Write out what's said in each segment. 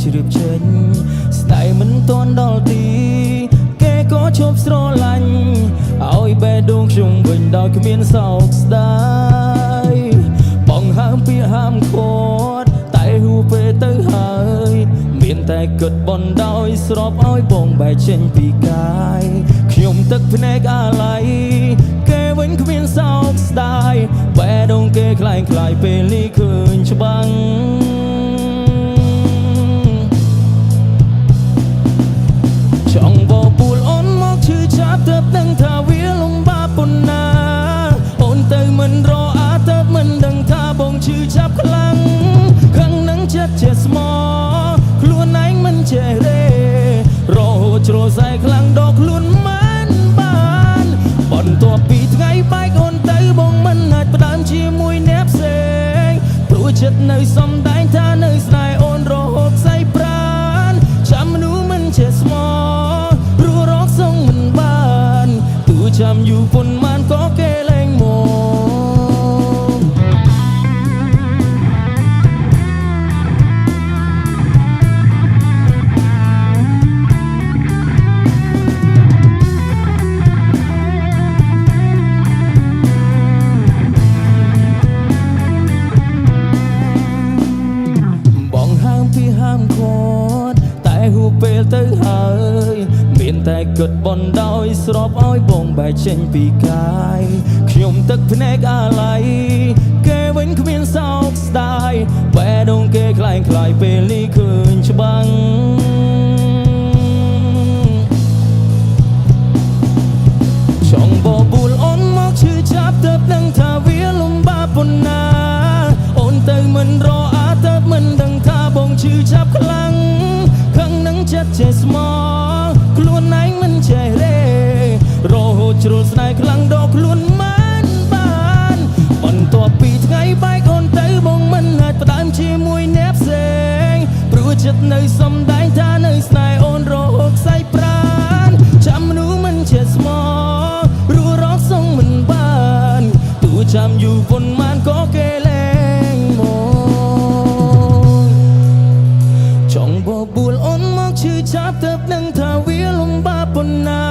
ជ្រាបចេញស្ដាយមិនទាន់ដល់ទីគេក៏ជប់ស្រឡាញ់ឲ្យបេះដូងខ្ញុំវិញដោយគ្មានសោកស្ដាយបងហាមពាក្យហាមឃាត់តែហួពេលទៅហើយមានតែគិតបន់ដោយស្របឲ្យបងបែកចេញពីកាយខ្ញុំទឹកភ្នែកអាឡ័យគេវិញគ្មានសោកស្ដាយបេះដូងគេคล้ายពេលនេះឃើញច្បាំងចង់បបួលអូនមកឈឺចាប់ទៅដឹងថាវាលំបាកប៉ុណ្ណាអូនទៅមិនរអាទៅមិនដឹងថាបងឈឺចាប់ខ្លាំងខឹងនឹងចិត្តជាស្មោខ្លួនឯងមិនចេះរេរហូតជ្រុលខ្សែខ្លាំងដល់ខ្លួនមិនបានបន្ទាប់ពីថ្ងៃបែកអូនទៅបងមិនអាចផ្ដើមជាមួយអ្នកផ្សេងព្រោះចិត្តនៅសំដែងថានៅស្នេហ៍អូនរហូតខ្សែប្រានចាំមនុស្សមិនចេះស្មោព្រោះរកសងមិនបានទូចាំយូរប៉ុន្មានក៏គេលែងមកហាមឃាត់តែហួពេលទៅហើយមានតែគិតបន់ដោយស្របឲ្យបងបែកចេញពីកាយខ្ញុំទឹកភ្នែកអាឡ័យគេវិញគ្មានសោកស្ដាយបេះដូងគេคล้ายពេលនេះឃើញច្បាំងចង់បបួលអូនមកឈឺចាប់ទៅដឹងថាវាលំបាកប៉ុណ្ណាអូនទៅមិនរអាទៅមិនដឹងថាបងឈឺចាប់ខ្លាំងខឹងនឹងចិត្តចេះស្មោខ្លួនឯងមិនចេះរេរហូតជ្រុលស្នេហ៍ខ្លាំងដល់ខ្លួនមិនបានបន្ទាប់ពីថ្ងៃបែកអូនទៅបងមិនអាចផ្ដើមជាមួយអ្នកផ្សេងព្រោះចិត្តនៅសំដែងថានៅស្នេហ៍អូនរហូតខ្សែប្រានចាំមនុស្សមិនចេះស្មោព្រោះរកសងមិនបានទូចាំយូរប៉ុន្មានក៏គេលែងមកចង់បបួលអូនមកឈឺចាប់ទៅដឹងថាវាលំបាកប៉ុណ្ណា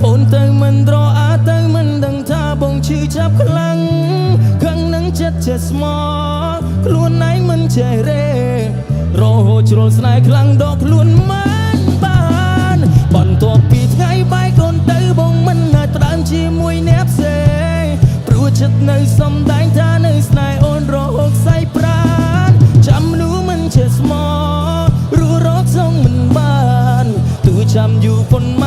អូនទៅមិនរអាទៅមិនដឹងថាបងឈឺចាប់ខ្លាំងខឹងនឹងចិត្តចេះស្មោខ្លួនឯងមិនចេះរេរហូតជ្រុលស្នេហ៍ខ្លាំងដល់ខ្លួនមិនបានបន្ទាប់ពីថ្ងៃបែកអូនទៅបងមិនអាចផ្ដើមជាមួយអ្នកផ្សេងព្រោះចិត្តនៅសំដែងថានៅស្នេហ៍អូនរហូតខ្សែប្រានចាំមនុស្សមិនចេះស្មោរស់រកសងមិនបានទូចាំយូរប៉ុន្មាន